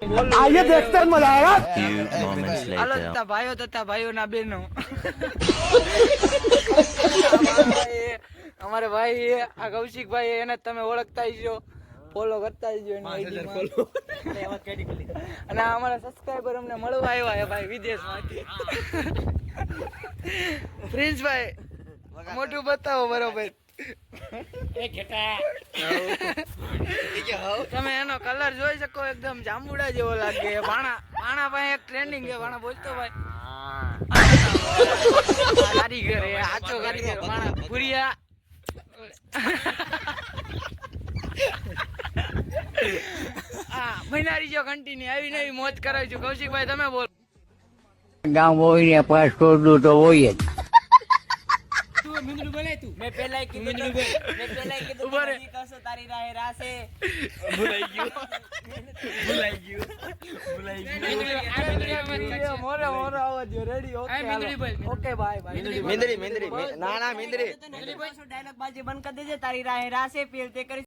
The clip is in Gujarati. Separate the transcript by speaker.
Speaker 1: आइए देखते हैं मजा आएगा।
Speaker 2: હાલો તથા ભાઈઓ તથા ભાઈઓના બહેનો અમારે ભાઈ આ કૌશિક ભાઈ એને તમે ઓળખતા છો, ફોલો કરતા છો એની આઈડી માં અને આ અમારા સબસ્ક્રાઇબર અમને મળવા આવ્યા છે ભાઈ વિદેશમાંથી. પ્રિન્સ ભાઈ મોટું બતાવો બરોબર. તમે એનો કલર જોઈ શકો, એકદમ જાંબુડા જેવો લાગે. ભાણા ભાઈ એક ટ્રેન્ડિંગ છે. ભાણા બોલતો ભાઈ કારીગર હે, આચો કારીગર ભાણા ભુરિયા. હા મહિનારી જો કન્ટિન્યુ આવી નવી મોજ કરાવીશું. કૌશિકભાઈ તમે બોલો.
Speaker 3: ગામ હોય ને પાસપોર્ટ નું તો હોય જ.
Speaker 2: મેં પેલા કીધું તારી રાહે રાસે ભૂલાઈ ગયું. મોરે આવા દો. રેડી? ઓકે ભાઈ.
Speaker 1: मिंदरी ना मिंदरी ना मिंदरी
Speaker 2: ડાયલોગ બાજી બંધ કરી દેજે. તારી રાહે રાસે પેલ તે કરી